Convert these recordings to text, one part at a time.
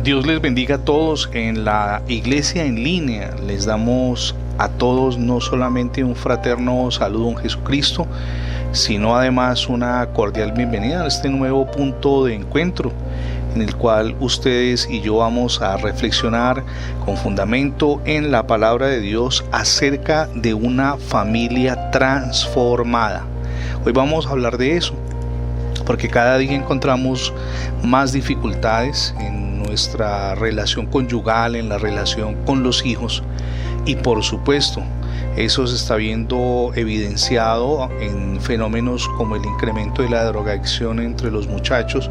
Dios les bendiga a todos en la iglesia en línea. Les damos a todos no solamente un fraterno saludo en Jesucristo, sino además una cordial bienvenida a este nuevo punto de encuentro en el cual ustedes y yo vamos a reflexionar con fundamento en la palabra de Dios acerca de una familia transformada. Hoy vamos a hablar de eso, porque cada día encontramos más dificultades en nuestra relación conyugal, en la relación con los hijos, y por supuesto eso se está viendo evidenciado en fenómenos como el incremento de la drogadicción entre los muchachos,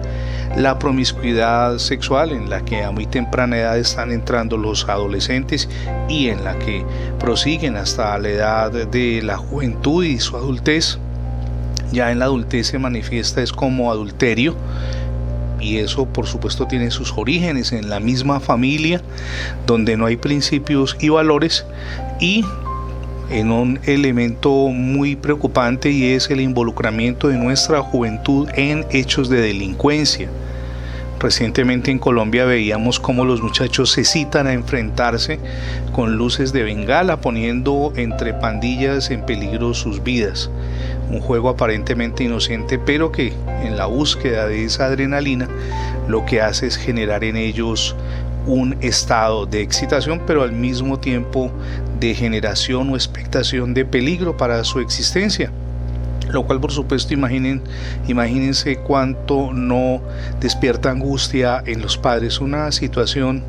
la promiscuidad sexual en la que a muy temprana edad están entrando los adolescentes y en la que prosiguen hasta la edad de la juventud y su adultez. Ya en la adultez se manifiesta es como adulterio, y eso por supuesto tiene sus orígenes en la misma familia donde no hay principios y valores, y en un elemento muy preocupante, y es el involucramiento de nuestra juventud en hechos de delincuencia. Recientemente en Colombia veíamos cómo los muchachos se citan a enfrentarse con luces de bengala, poniendo entre pandillas en peligro sus vidas. Un juego aparentemente inocente, pero que en la búsqueda de esa adrenalina lo que hace es generar en ellos un estado de excitación, pero al mismo tiempo de generación o expectación de peligro para su existencia. Lo cual por supuesto imagínense cuánto no despierta angustia en los padres. Una situación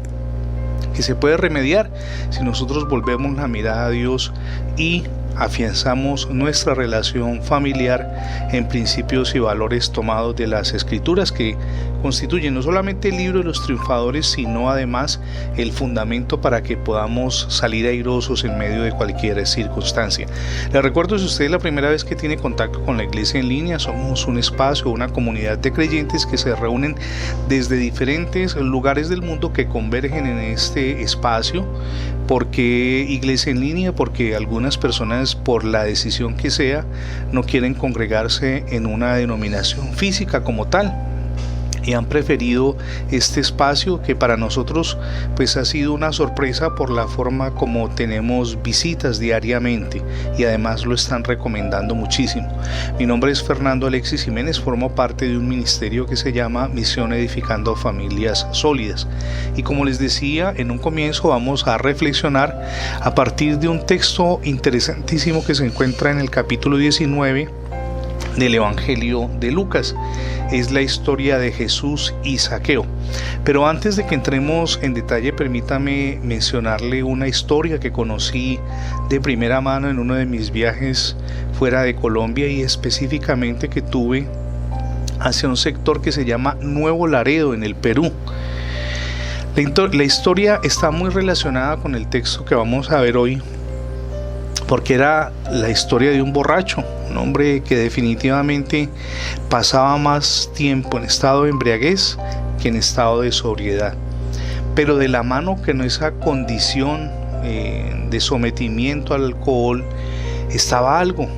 que se puede remediar si nosotros volvemos la mirada a Dios y afianzamos nuestra relación familiar en principios y valores tomados de las Escrituras, que constituyen no solamente el libro de los triunfadores, sino además el fundamento para que podamos salir airosos en medio de cualquier circunstancia. Les recuerdo, si usted es la primera vez que tiene contacto con la iglesia en línea, somos un espacio, una comunidad de creyentes que se reúnen desde diferentes lugares del mundo, que convergen en este espacio. ¿Por qué iglesia en línea? Porque algunas personas, por la decisión que sea, no quieren congregarse en una denominación física como tal, y han preferido este espacio, que para nosotros pues ha sido una sorpresa por la forma como tenemos visitas diariamente, y además lo están recomendando muchísimo. Mi nombre es Fernando Alexis Jiménez, formo parte de un ministerio que se llama Misión Edificando Familias Sólidas, y como les decía en un comienzo, vamos a reflexionar a partir de un texto interesantísimo que se encuentra en el capítulo 19 del Evangelio de Lucas. Es la historia de Jesús y Zaqueo. Pero antes de que entremos en detalle, permítame mencionarle una historia que conocí de primera mano en uno de mis viajes fuera de Colombia, y específicamente que tuve hacia un sector que se llama Nuevo Laredo, en el Perú. La historia está muy relacionada con el texto que vamos a ver hoy, porque era la historia de un borracho, un hombre que definitivamente pasaba más tiempo en estado de embriaguez que en estado de sobriedad. Pero de la mano con esa condición de sometimiento al alcohol estaba algo,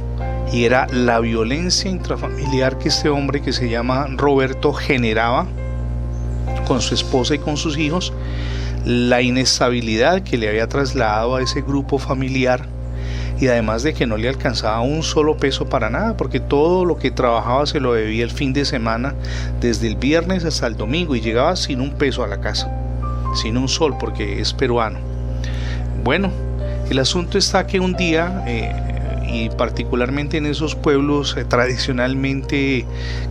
y era la violencia intrafamiliar que este hombre, que se llama Roberto, generaba con su esposa y con sus hijos, la inestabilidad que le había trasladado a ese grupo familiar, y además de que no le alcanzaba un solo peso para nada, porque todo lo que trabajaba se lo debía el fin de semana, desde el viernes hasta el domingo, y llegaba sin un peso a la casa, sin un sol, porque es peruano. Bueno, el asunto está que un día, y particularmente en esos pueblos tradicionalmente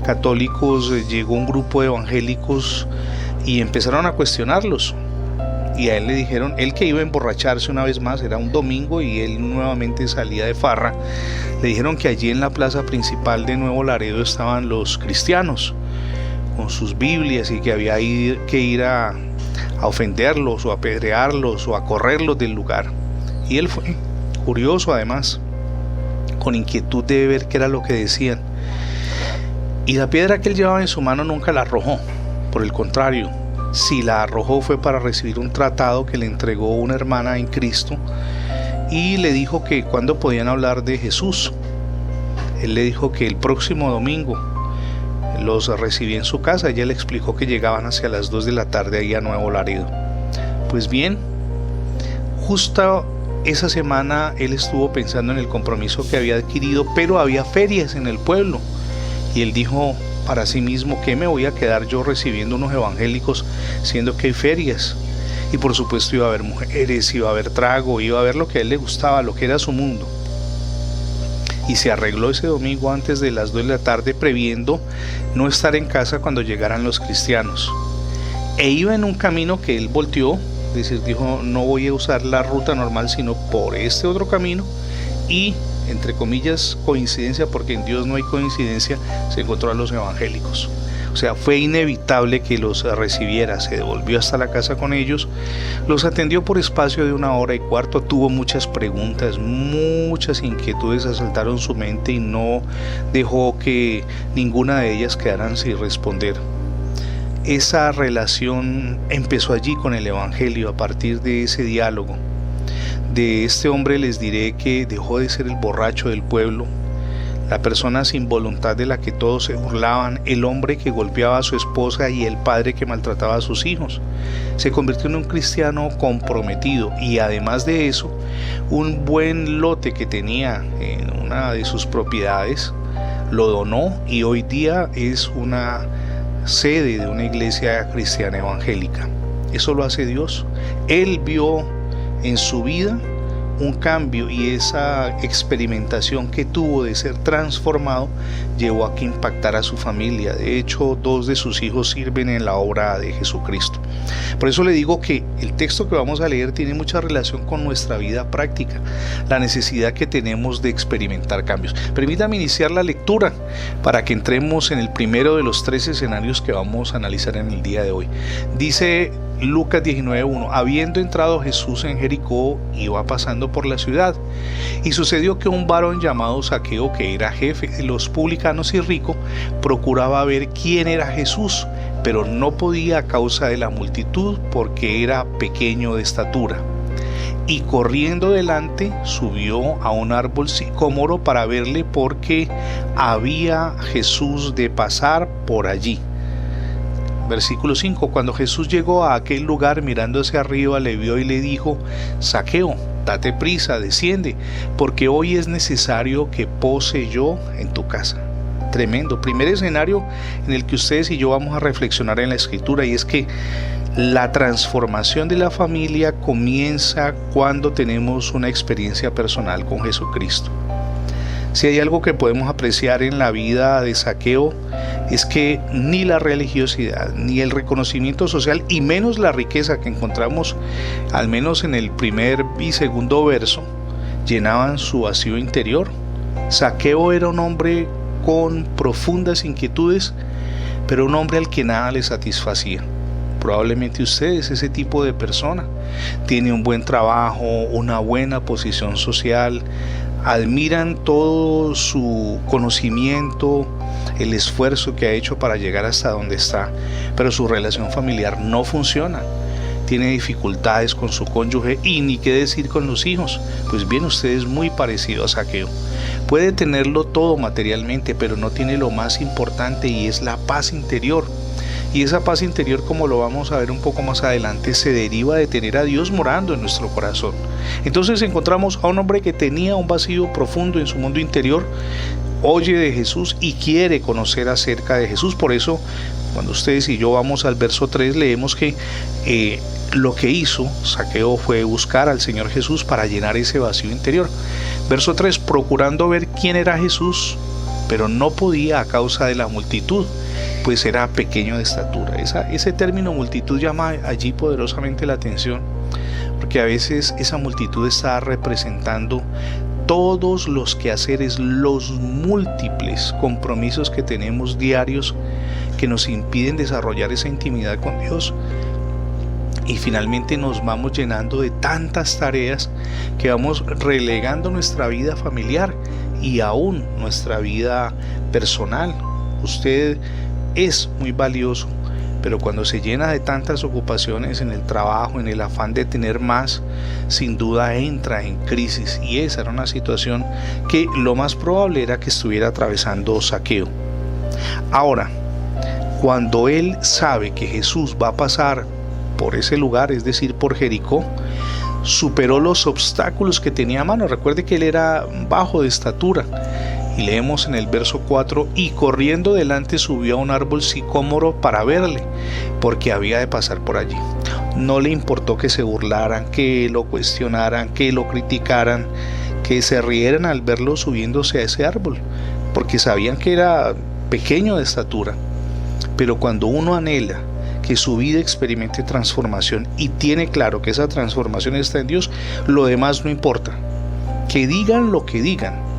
católicos, llegó un grupo de evangélicos y empezaron a cuestionarlos. Y a él le dijeron, él que iba a emborracharse una vez más, era un domingo y él nuevamente salía de farra, le dijeron que allí en la plaza principal de Nuevo Laredo estaban los cristianos con sus Biblias, y que había que ir a ofenderlos o a apedrearlos o a correrlos del lugar. Y él fue, curioso además, con inquietud de ver qué era lo que decían. Y la piedra que él llevaba en su mano nunca la arrojó, por el contrario, si la arrojó fue para recibir un tratado que le entregó una hermana en Cristo, y le dijo que cuando podían hablar de Jesús. Él le dijo que el próximo domingo los recibía en su casa. Ella le explicó que llegaban hacia las 2 de la tarde ahí a Nuevo Laredo. Pues bien, justo esa semana él estuvo pensando en el compromiso que había adquirido, pero había ferias en el pueblo. Y él dijo para sí mismo: ¿qué me voy a quedar yo recibiendo unos evangélicos siendo que hay ferias? Y por supuesto iba a haber mujeres, iba a haber trago, iba a haber lo que a él le gustaba, lo que era su mundo. Y se arregló ese domingo antes de las 2 de la tarde, previendo no estar en casa cuando llegaran los cristianos. E iba en un camino que él volteó, es decir, dijo: no voy a usar la ruta normal, sino por este otro camino. Y, entre comillas, coincidencia, porque en Dios no hay coincidencia, se encontró a los evangélicos. O sea, fue inevitable que los recibiera. Se devolvió hasta la casa con ellos, los atendió por espacio de 1 hora y cuarto, tuvo muchas preguntas, muchas inquietudes asaltaron su mente y no dejó que ninguna de ellas quedaran sin responder. Esa relación empezó allí con el evangelio, a partir de ese diálogo. De este hombre les diré que dejó de ser el borracho del pueblo, la persona sin voluntad de la que todos se burlaban, el hombre que golpeaba a su esposa y el padre que maltrataba a sus hijos. Se convirtió en un cristiano comprometido y, además de eso, un buen lote que tenía en una de sus propiedades lo donó y hoy día es una sede de una iglesia cristiana evangélica. Eso lo hace Dios. Él vio en su vida un cambio y esa experimentación que tuvo de ser transformado llevó a que impactara a su familia. De hecho, 2 de sus hijos sirven en la obra de Jesucristo. Por eso le digo que el texto que vamos a leer tiene mucha relación con nuestra vida práctica, la necesidad que tenemos de experimentar cambios. Permítame iniciar la lectura para que entremos en el primero de los 3 escenarios que vamos a analizar en el día de hoy. Dice Lucas 19:1: habiendo entrado Jesús en Jericó, iba pasando por la ciudad, y sucedió que un varón llamado Zaqueo, que era jefe de los publicanos y rico, procuraba ver quién era Jesús, pero no podía a causa de la multitud, porque era pequeño de estatura. Y corriendo delante, subió a un árbol sicómoro para verle, porque había Jesús de pasar por allí. Versículo 5: cuando Jesús llegó a aquel lugar, mirando hacia arriba, le vio y le dijo: Zaqueo, date prisa, desciende, porque hoy es necesario que pose yo en tu casa. Tremendo. Primer escenario en el que ustedes y yo vamos a reflexionar en la Escritura, y es que la transformación de la familia comienza cuando tenemos una experiencia personal con Jesucristo. Si hay algo que podemos apreciar en la vida de Zaqueo, es que ni la religiosidad, ni el reconocimiento social, y menos la riqueza que encontramos, al menos en el primer y segundo verso, llenaban su vacío interior. Zaqueo era un hombre con profundas inquietudes, pero un hombre al que nada le satisfacía. Probablemente usted es ese tipo de persona. Tiene un buen trabajo, una buena posición social, admiran todo su conocimiento, el esfuerzo que ha hecho para llegar hasta donde está, pero su relación familiar no funciona. Tiene dificultades con su cónyuge y ni qué decir con los hijos. Pues bien, usted es muy parecido a Zaqueo. Puede tenerlo todo materialmente, pero no tiene lo más importante, y es la paz interior. Y esa paz interior, como lo vamos a ver un poco más adelante, se deriva de tener a Dios morando en nuestro corazón. Entonces encontramos a un hombre que tenía un vacío profundo en su mundo interior, oye de Jesús y quiere conocer acerca de Jesús. Por eso, cuando ustedes y yo vamos al verso 3, leemos que lo que hizo Zaqueo fue buscar al Señor Jesús para llenar ese vacío interior. Verso 3: procurando ver quién era Jesús, pero no podía a causa de la multitud, pues era pequeño de estatura. Ese término multitud llama allí poderosamente la atención, porque a veces esa multitud está representando todos los quehaceres, los múltiples compromisos que tenemos diarios que nos impiden desarrollar esa intimidad con Dios. Y finalmente nos vamos llenando de tantas tareas que vamos relegando nuestra vida familiar y aún nuestra vida personal. Usted es muy valioso, pero cuando se llena de tantas ocupaciones en el trabajo, en el afán de tener más, sin duda entra en crisis, y esa era una situación que lo más probable era que estuviera atravesando Zaqueo. Ahora, Cuando él sabe que Jesús va a pasar por ese lugar, es decir, por Jericó, superó los obstáculos que tenía a mano. Recuerde que él era bajo de estatura. Y leemos en el verso 4, y corriendo delante subió a un árbol sicómoro para verle, porque había de pasar por allí. No le importó que se burlaran, que lo cuestionaran, que lo criticaran, que se rieran al verlo subiéndose a ese árbol, porque sabían que era pequeño de estatura. Pero cuando uno anhela que su vida experimente transformación y tiene claro que esa transformación está en Dios, lo demás no importa. Que digan lo que digan.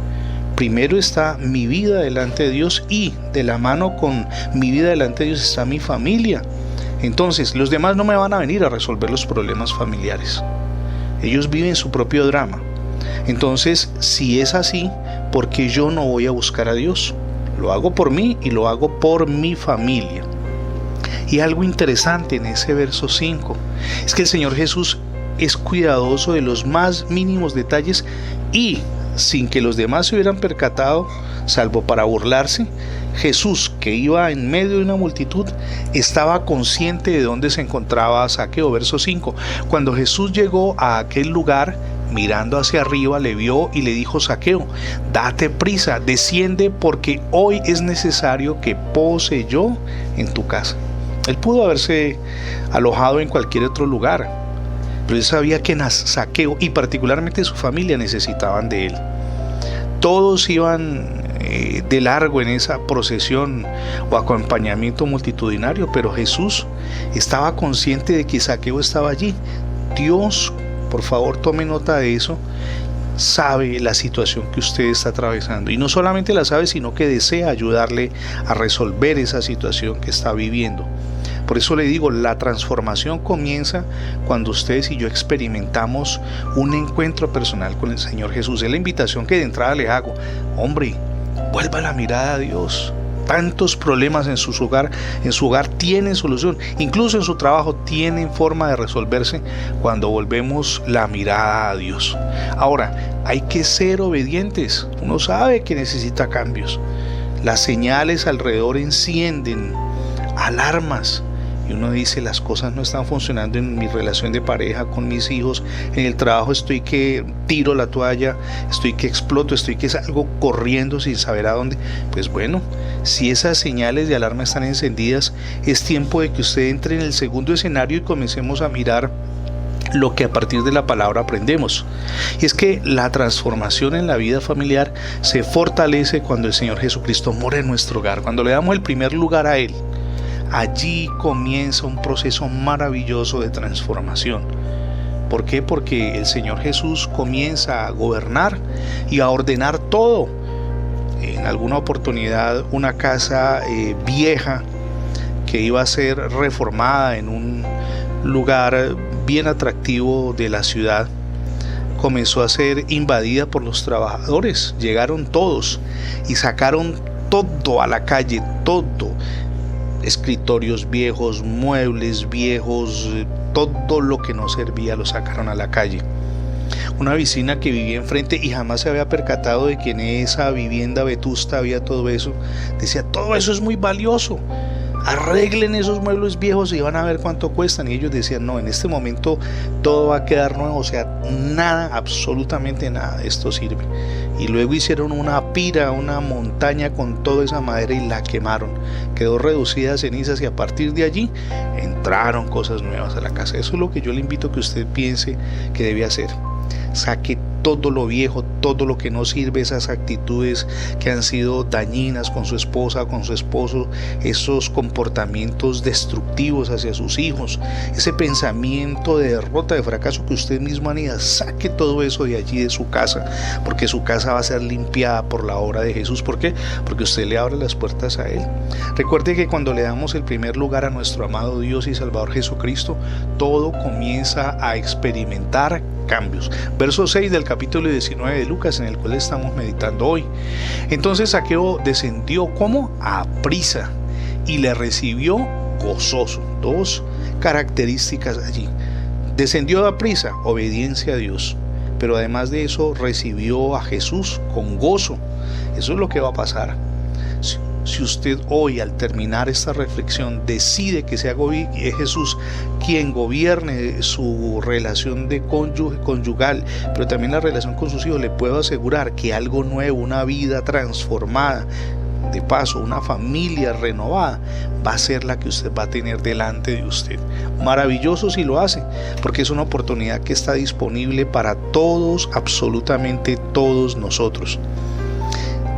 Primero está mi vida delante de Dios, y de la mano con mi vida delante de Dios está mi familia. Entonces, los demás no me van a venir a resolver los problemas familiares. Ellos viven su propio drama. Entonces, si es así, ¿por qué yo no voy a buscar a Dios? Lo hago por mí y lo hago por mi familia. Y algo interesante en ese verso 5 es que el Señor Jesús es cuidadoso de los más mínimos detalles, y sin que los demás se hubieran percatado, salvo para burlarse, Jesús, que iba en medio de una multitud, estaba consciente de dónde se encontraba Zaqueo. Verso 5. Cuando Jesús llegó a aquel lugar, mirando hacia arriba, le vio y le dijo: Zaqueo, date prisa, desciende, porque hoy es necesario que pose yo en tu casa. Él pudo haberse alojado en cualquier otro lugar, pero él sabía que Zaqueo y particularmente su familia necesitaban de él. Todos iban de largo en esa procesión o acompañamiento multitudinario, pero Jesús estaba consciente de que Zaqueo estaba allí. Dios, por favor, tome nota de eso, sabe la situación que usted está atravesando, y no solamente la sabe, sino que desea ayudarle a resolver esa situación que está viviendo. Por eso le digo, la transformación comienza cuando ustedes y yo experimentamos un encuentro personal con el Señor Jesús. Es la invitación que de entrada le hago. Hombre, vuelva la mirada a Dios. Tantos problemas en su hogar tienen solución. Incluso en su trabajo tienen forma de resolverse cuando volvemos la mirada a Dios. Ahora, hay que ser obedientes. Uno sabe que necesita cambios. Las señales alrededor encienden alarmas. Y uno dice: las cosas no están funcionando en mi relación de pareja, con mis hijos, en el trabajo estoy que tiro la toalla, estoy que exploto, estoy que salgo corriendo sin saber a dónde. Pues bueno, si esas señales de alarma están encendidas, es tiempo de que usted entre en el segundo escenario y comencemos a mirar lo que a partir de la palabra aprendemos. Y es que la transformación en la vida familiar se fortalece cuando el Señor Jesucristo mora en nuestro hogar, cuando le damos el primer lugar a Él. Allí comienza un proceso maravilloso de transformación. ¿Por qué? Porque el Señor Jesús comienza a gobernar y a ordenar todo. En alguna oportunidad, una casa vieja que iba a ser reformada en un lugar bien atractivo de la ciudad, comenzó a ser invadida por los trabajadores. Llegaron todos y sacaron todo a la calle, todo. Escritorios viejos, muebles viejos, todo lo que no servía lo sacaron a la calle. Una vecina que vivía enfrente y jamás se había percatado de que en esa vivienda vetusta había todo eso, decía: todo eso es muy valioso, arreglen esos muebles viejos y van a ver cuánto cuestan. Y ellos decían: no, en este momento todo va a quedar nuevo, o sea, nada, absolutamente nada de esto sirve. Y luego hicieron una pira, una montaña con toda esa madera y la quemaron. Quedó reducida a cenizas, y a partir de allí entraron cosas nuevas a la casa. Eso es lo que yo le invito a que usted piense que debe hacer. Saque todo lo viejo, todo lo que no sirve, esas actitudes que han sido dañinas con su esposa, con su esposo, esos comportamientos destructivos hacia sus hijos, ese pensamiento de derrota, de fracaso que usted mismo anida. Saque todo eso de allí, de su casa, porque su casa va a ser limpiada por la obra de Jesús. ¿Por qué? Porque usted le abre las puertas a Él. Recuerde que cuando le damos el primer lugar a nuestro amado Dios y Salvador Jesucristo, todo comienza a experimentar cambios. Verso 6 del capítulo 19 de Lucas, en el cual estamos meditando hoy. Entonces Zaqueo descendió como a prisa y le recibió gozoso. Dos características allí. Descendió a prisa, obediencia a Dios, pero además de eso recibió a Jesús con gozo. Eso es lo que va a pasar. si usted hoy, al terminar esta reflexión, decide que sea Jesús quien gobierne su relación de conyugal, pero también la relación con sus hijos, le puedo asegurar que algo nuevo, una vida transformada, de paso una familia renovada, va a ser la que usted va a tener delante de usted. Maravilloso si lo hace, porque es una oportunidad que está disponible para todos, absolutamente todos nosotros.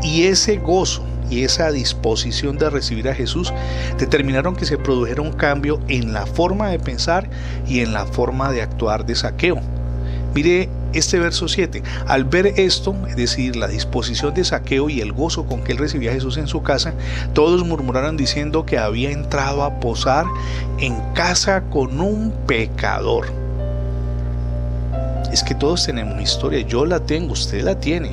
Y ese gozo y esa disposición de recibir a Jesús determinaron que se produjera un cambio en la forma de pensar y en la forma de actuar de Zaqueo. Mire este verso 7. Al ver esto, es decir, la disposición de Zaqueo y el gozo con que él recibía a Jesús en su casa, todos murmuraron diciendo que había entrado a posar en casa con un pecador. Es que todos tenemos una historia, yo la tengo, usted la tiene.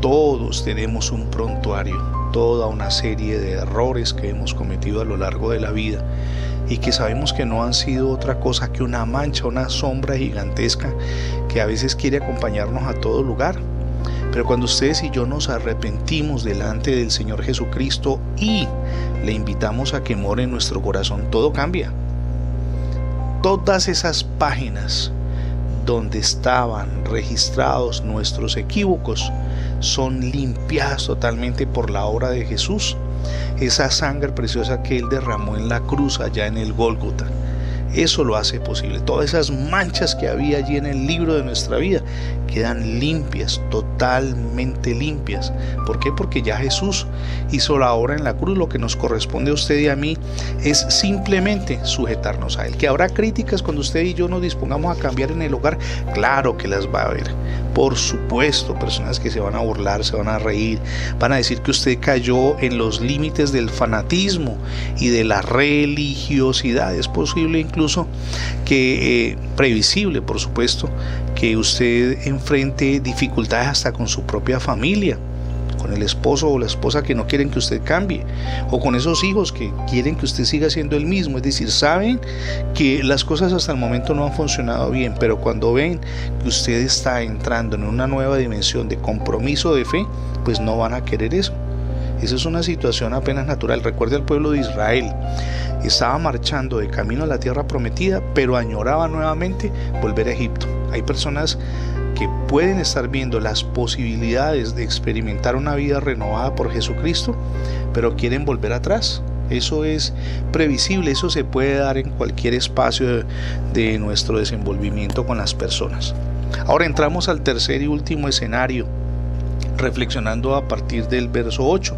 Todos tenemos un prontuario, toda una serie de errores que hemos cometido a lo largo de la vida y que sabemos que no han sido otra cosa que una mancha, una sombra gigantesca que a veces quiere acompañarnos a todo lugar. Pero cuando ustedes y yo nos arrepentimos delante del Señor Jesucristo y le invitamos a que more en nuestro corazón, todo cambia. Todas esas páginas donde estaban registrados nuestros equívocos son limpiadas totalmente por la obra de Jesús, esa sangre preciosa que Él derramó en la cruz allá en el Gólgota. Eso lo hace posible. Todas esas manchas que había allí en el libro de nuestra vida quedan limpias, totalmente limpias. ¿Por qué? Porque ya Jesús hizo la obra en la cruz. Lo que nos corresponde a usted y a mí es simplemente sujetarnos a Él. ¿Que habrá críticas cuando usted y yo nos dispongamos a cambiar en el hogar? Claro que las va a haber. Por supuesto, personas que se van a burlar, se van a reír, van a decir que usted cayó en los límites del fanatismo y de la religiosidad. Es posible incluso que, previsible por supuesto, que usted enfrente dificultades hasta con su propia familia, con el esposo o la esposa que no quieren que usted cambie, o con esos hijos que quieren que usted siga siendo el mismo. Es decir, saben que las cosas hasta el momento no han funcionado bien, pero cuando ven que usted está entrando en una nueva dimensión de compromiso de fe, pues no van a querer eso. Esa es una situación apenas natural. Recuerde al pueblo de Israel, estaba marchando de camino a la tierra prometida, pero añoraba nuevamente volver a Egipto. Hay personas que pueden estar viendo las posibilidades de experimentar una vida renovada por Jesucristo, pero quieren volver atrás. Eso es previsible, eso se puede dar en cualquier espacio de nuestro desenvolvimiento con las personas. Ahora entramos al tercer y último escenario, reflexionando a partir del verso 8,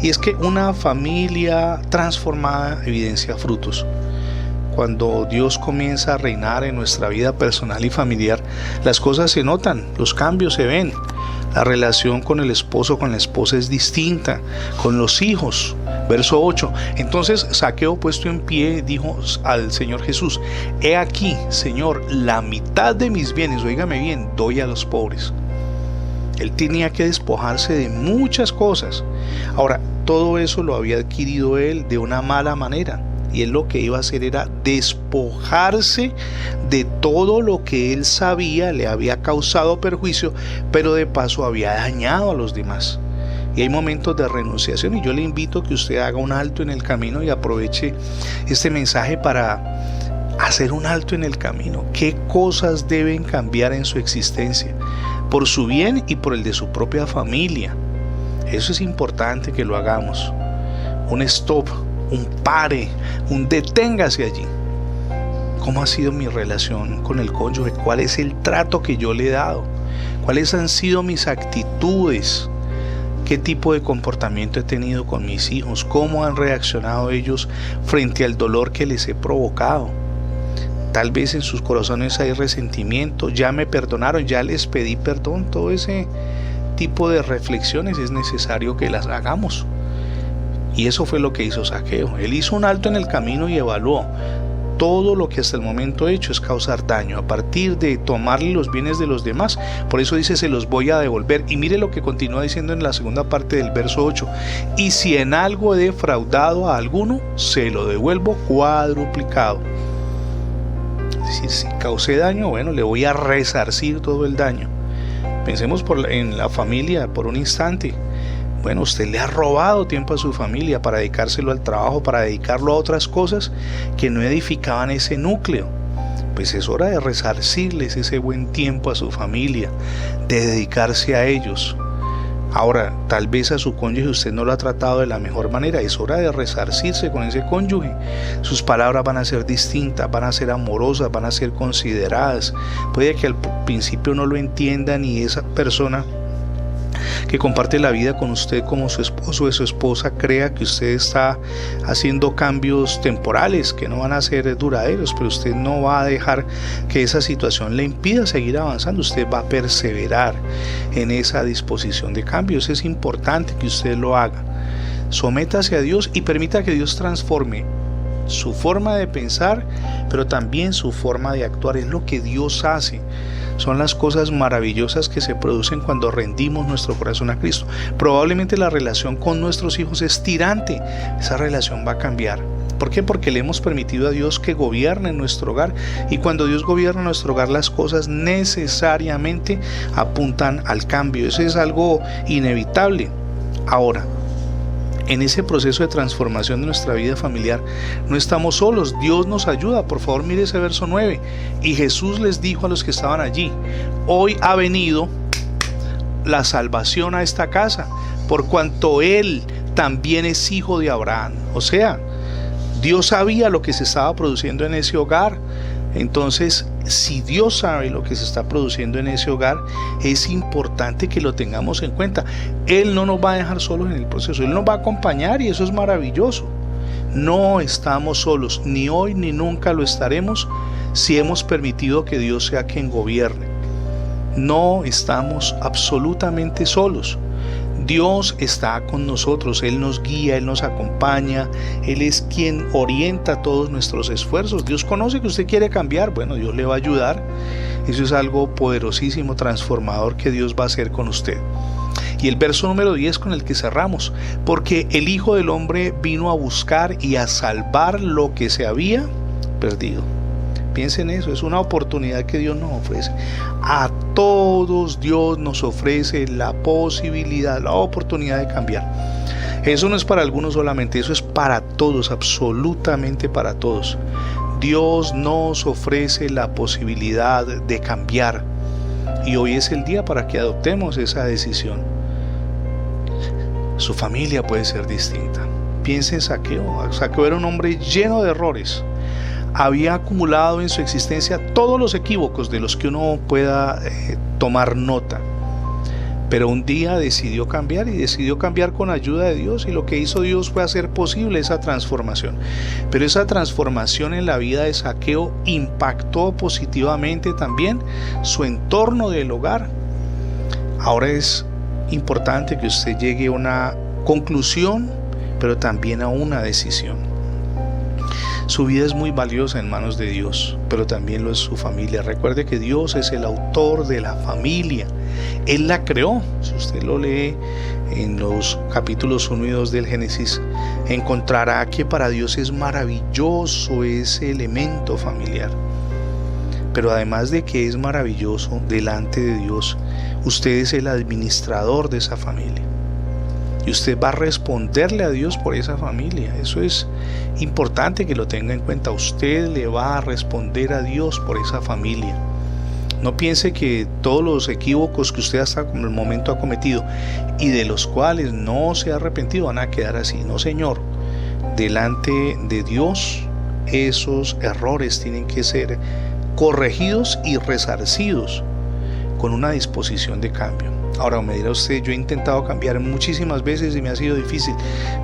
y es que una familia transformada evidencia frutos. Cuando Dios comienza a reinar en nuestra vida personal y familiar, las cosas se notan, los cambios se ven. La relación con el esposo, con la esposa es distinta, con los hijos. Verso 8. Entonces Zaqueo, puesto en pie, dijo al Señor Jesús: he aquí, Señor, la mitad de mis bienes, óigame bien, doy a los pobres. Él tenía que despojarse de muchas cosas. Ahora, todo eso lo había adquirido él de una mala manera. Y él lo que iba a hacer era despojarse de todo lo que él sabía le había causado perjuicio, pero de paso había dañado a los demás. Y hay momentos de renunciación, y yo le invito a que usted haga un alto en el camino y aproveche este mensaje para hacer un alto en el camino. ¿Qué cosas deben cambiar en su existencia? Por su bien y por el de su propia familia. Eso es importante que lo hagamos. Un stop, un pare, un deténgase allí. ¿Cómo ha sido mi relación con el cónyuge? ¿Cuál es el trato que yo le he dado? ¿Cuáles han sido mis actitudes? ¿Qué tipo de comportamiento he tenido con mis hijos? ¿Cómo han reaccionado ellos frente al dolor que les he provocado? Tal vez en sus corazones hay resentimiento, ya me perdonaron, ya les pedí perdón. Todo ese tipo de reflexiones es necesario que las hagamos. Y eso fue lo que hizo Zaqueo. Él hizo un alto en el camino y evaluó: todo lo que hasta el momento he hecho es causar daño, a partir de tomarle los bienes de los demás. Por eso dice: se los voy a devolver. Y mire lo que continúa diciendo en la segunda parte del verso 8: y si en algo he defraudado a alguno, se lo devuelvo cuadruplicado. Es decir, si causé daño, bueno, le voy a resarcir todo el daño. Pensemos en la familia por un instante. Bueno, usted le ha robado tiempo a su familia para dedicárselo al trabajo, para dedicarlo a otras cosas que no edificaban ese núcleo. Pues es hora de resarcirles ese buen tiempo a su familia, de dedicarse a ellos. Ahora, tal vez a su cónyuge usted no lo ha tratado de la mejor manera, es hora de resarcirse con ese cónyuge. Sus palabras van a ser distintas, van a ser amorosas, van a ser consideradas. Puede que al principio no lo entienda ni esa persona que comparte la vida con usted como su esposo o su esposa crea que usted está haciendo cambios temporales que no van a ser duraderos, pero usted no va a dejar que esa situación le impida seguir avanzando. Usted va a perseverar en esa disposición de cambios. Es importante que usted lo haga. Sométase a Dios y permita que Dios transforme su forma de pensar, pero también su forma de actuar. Es lo que Dios hace. Son las cosas maravillosas que se producen cuando rendimos nuestro corazón a Cristo. Probablemente la relación con nuestros hijos es tirante. Esa relación va a cambiar. ¿Por qué? Porque le hemos permitido a Dios que gobierne nuestro hogar. Y cuando Dios gobierna nuestro hogar, las cosas necesariamente apuntan al cambio. Eso es algo inevitable. Ahora, en ese proceso de transformación de nuestra vida familiar no estamos solos, Dios nos ayuda. Por favor, mire ese verso 9. Y Jesús les dijo a los que estaban allí: hoy ha venido la salvación a esta casa, por cuanto Él también es hijo de Abraham. O sea, Dios sabía lo que se estaba produciendo en ese hogar. Entonces, si Dios sabe lo que se está produciendo en ese hogar, es importante que lo tengamos en cuenta. Él no nos va a dejar solos en el proceso, Él nos va a acompañar y eso es maravilloso. No estamos solos, ni hoy ni nunca lo estaremos si hemos permitido que Dios sea quien gobierne. No estamos absolutamente solos. Dios está con nosotros, Él nos guía, Él nos acompaña, Él es quien orienta todos nuestros esfuerzos. Dios conoce que usted quiere cambiar, bueno, Dios le va a ayudar. Eso es algo poderosísimo, transformador que Dios va a hacer con usted. Y el verso número 10 con el que cerramos: porque el Hijo del Hombre vino a buscar y a salvar lo que se había perdido. Piensen en eso, es una oportunidad que Dios nos ofrece. A todos Dios nos ofrece la posibilidad, la oportunidad de cambiar. Eso no es para algunos solamente, eso es para todos, absolutamente para todos. Dios nos ofrece la posibilidad de cambiar y hoy es el día para que adoptemos esa decisión. Su familia puede ser distinta. Piense en Zaqueo. Zaqueo era un hombre lleno de errores. Había acumulado en su existencia todos los equívocos de los que uno pueda tomar nota. Pero un día decidió cambiar y decidió cambiar con ayuda de Dios, y lo que hizo Dios fue hacer posible esa transformación. Pero esa transformación en la vida de Zaqueo impactó positivamente también su entorno del hogar. Ahora es importante que usted llegue a una conclusión, pero también a una decisión. Su vida es muy valiosa en manos de Dios, pero también lo es su familia. Recuerde que Dios es el autor de la familia. Él la creó. Si usted lo lee en los capítulos 1 y 2 del Génesis, encontrará que para Dios es maravilloso ese elemento familiar. Pero además de que es maravilloso delante de Dios, usted es el administrador de esa familia. Y usted va a responderle a Dios por esa familia. Eso es importante que lo tenga en cuenta. Usted le va a responder a Dios por esa familia. No piense que todos los equívocos que usted hasta el momento ha cometido y de los cuales no se ha arrepentido van a quedar así. No, señor. Delante de Dios, esos errores tienen que ser corregidos y resarcidos con una disposición de cambio. Ahora me dirá usted: yo he intentado cambiar muchísimas veces y me ha sido difícil.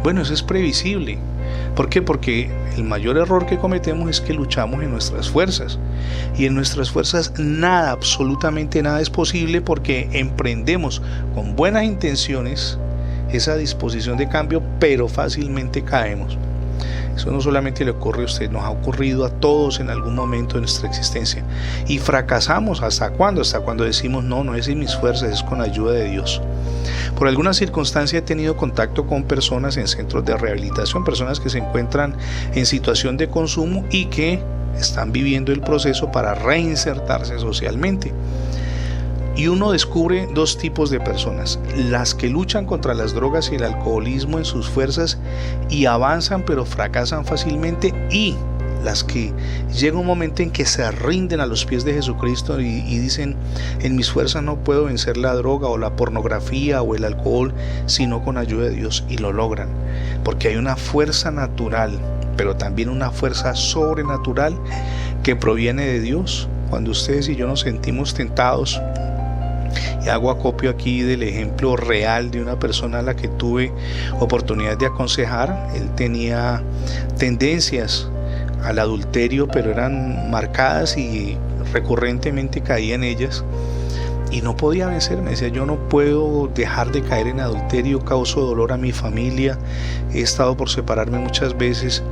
Bueno, eso es previsible. ¿Por qué? Porque el mayor error que cometemos es que luchamos en nuestras fuerzas. Y en nuestras fuerzas nada, absolutamente nada es posible, porque emprendemos con buenas intenciones esa disposición de cambio, pero fácilmente caemos. Eso no solamente le ocurre a usted, nos ha ocurrido a todos en algún momento de nuestra existencia. Y fracasamos. ¿Hasta cuándo? Hasta cuando decimos: no es en mis fuerzas, es con ayuda de Dios. Por alguna circunstancia he tenido contacto con personas en centros de rehabilitación, personas que se encuentran en situación de consumo y que están viviendo el proceso para reinsertarse socialmente. Y uno descubre dos tipos de personas: las que luchan contra las drogas y el alcoholismo en sus fuerzas y avanzan pero fracasan fácilmente, y las que llega un momento en que se rinden a los pies de Jesucristo y dicen: en mis fuerzas no puedo vencer la droga o la pornografía o el alcohol, sino con ayuda de Dios, y lo logran, porque hay una fuerza natural, pero también una fuerza sobrenatural que proviene de Dios. Cuando ustedes y yo nos sentimos tentados, y hago acopio aquí del ejemplo real de una persona a la que tuve oportunidad de aconsejar. Él tenía tendencias al adulterio, pero eran marcadas y recurrentemente caía en ellas y no podía vencer. Me decía: yo no puedo dejar de caer en adulterio, causo dolor a mi familia, he estado por separarme muchas veces,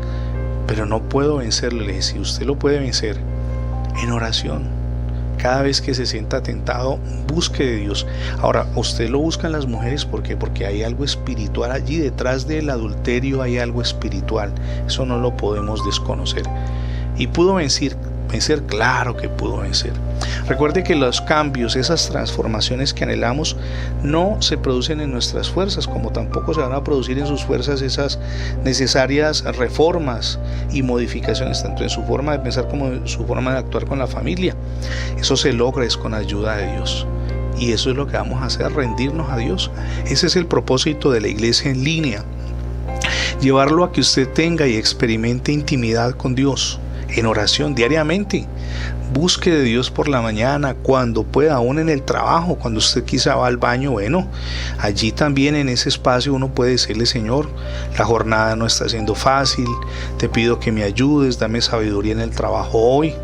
pero no puedo vencerlo. Le dije: si usted lo puede vencer en oración, cada vez que se sienta tentado, busque de Dios. Ahora, usted lo busca en las mujeres, ¿por qué? Porque hay algo espiritual allí, detrás del adulterio hay algo espiritual, eso no lo podemos desconocer. Y pudo vencer, claro que pudo vencer. Recuerde que los cambios, esas transformaciones que anhelamos, no se producen en nuestras fuerzas, como tampoco se van a producir en sus fuerzas esas necesarias reformas y modificaciones, tanto en su forma de pensar como en su forma de actuar con la familia. Eso se logra es con ayuda de Dios. Y eso es lo que vamos a hacer, rendirnos a Dios. Ese es el propósito de la iglesia en línea. Llevarlo a que usted tenga y experimente intimidad con Dios en oración diariamente. Busque de Dios por la mañana, cuando pueda, aún en el trabajo, cuando usted quizá va al baño. Bueno, allí también en ese espacio uno puede decirle: Señor, la jornada no está siendo fácil, te pido que me ayudes, dame sabiduría en el trabajo hoy.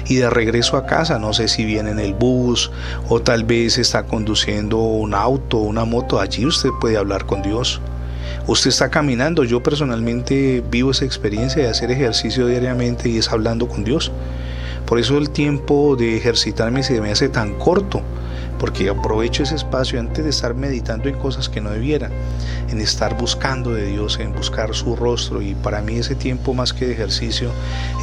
Y de regreso a casa, no sé si viene en el bus o tal vez está conduciendo un auto o una moto, allí usted puede hablar con Dios. Usted está caminando. Yo personalmente vivo esa experiencia de hacer ejercicio diariamente y es hablando con Dios. Por eso el tiempo de ejercitarme se me hace tan corto, porque aprovecho ese espacio antes de estar meditando en cosas que no debiera, en estar buscando de Dios, en buscar su rostro. Y para mí ese tiempo, más que de ejercicio,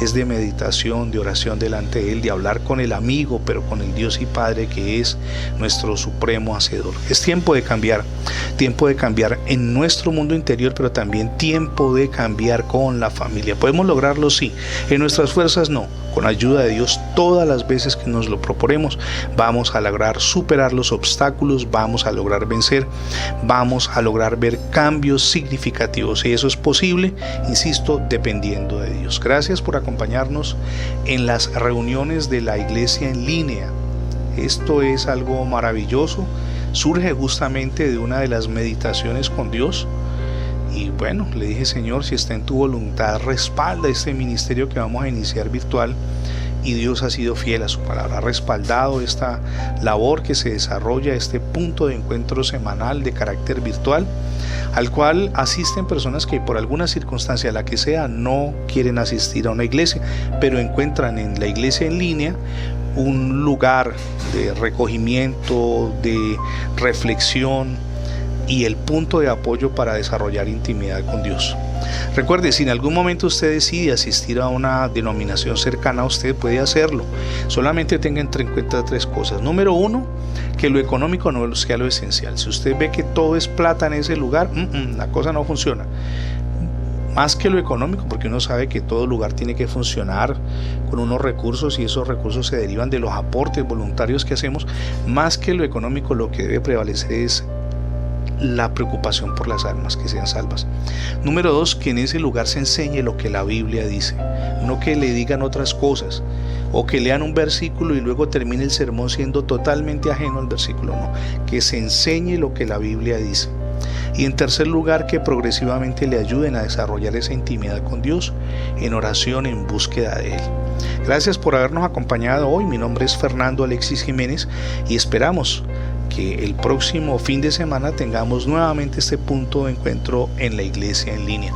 es de meditación, de oración delante de Él, de hablar con el amigo, pero con el Dios y Padre que es nuestro supremo hacedor. Es tiempo de cambiar en nuestro mundo interior, pero también tiempo de cambiar con la familia. ¿Podemos lograrlo? Sí. En nuestras fuerzas no. Con ayuda de Dios, todas las veces que nos lo proponemos, vamos a lograr superar los obstáculos, vamos a lograr vencer, vamos a lograr ver cambios significativos. Y eso es posible, insisto, dependiendo de Dios. Gracias por acompañarnos en las reuniones de la iglesia en línea. Esto es algo maravilloso. Surge justamente de una de las meditaciones con Dios. Y bueno, le dije: Señor, si está en tu voluntad, respalda este ministerio que vamos a iniciar virtual. Y Dios ha sido fiel a su palabra, ha respaldado esta labor que se desarrolla, este punto de encuentro semanal de carácter virtual, al cual asisten personas que por alguna circunstancia, la que sea, no quieren asistir a una iglesia, pero encuentran en la iglesia en línea un lugar de recogimiento, de reflexión y el punto de apoyo para desarrollar intimidad con Dios. Recuerde, si en algún momento usted decide asistir a una denominación cercana a usted, puede hacerlo. Solamente tenga en cuenta tres cosas. Número uno, que lo económico no sea lo esencial. Si usted ve que todo es plata en ese lugar, la cosa no funciona. Más que lo económico, porque uno sabe que todo lugar tiene que funcionar con unos recursos y esos recursos se derivan de los aportes voluntarios que hacemos. Más que lo económico, lo que debe prevalecer es la preocupación por las almas que sean salvas. Número dos, que en ese lugar se enseñe lo que la Biblia dice, no que le digan otras cosas o que lean un versículo y luego termine el sermón siendo totalmente ajeno al versículo. No, que se enseñe lo que la Biblia dice. Y en tercer lugar, que progresivamente le ayuden a desarrollar esa intimidad con Dios en oración, en búsqueda de Él. Gracias por habernos acompañado hoy. Mi nombre es Fernando Alexis Jiménez y esperamos que el próximo fin de semana tengamos nuevamente este punto de encuentro en la iglesia en línea.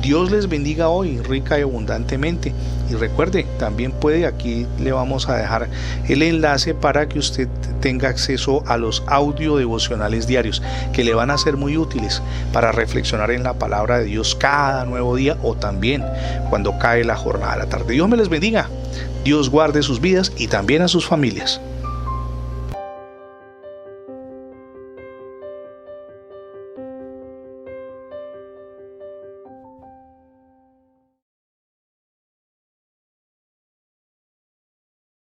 Dios les bendiga hoy rica y abundantemente. Y recuerde, también aquí le vamos a dejar el enlace para que usted tenga acceso a los audio devocionales diarios que le van a ser muy útiles para reflexionar en la palabra de Dios cada nuevo día o también cuando cae la jornada de la tarde. Dios me les bendiga. Dios guarde sus vidas y también a sus familias.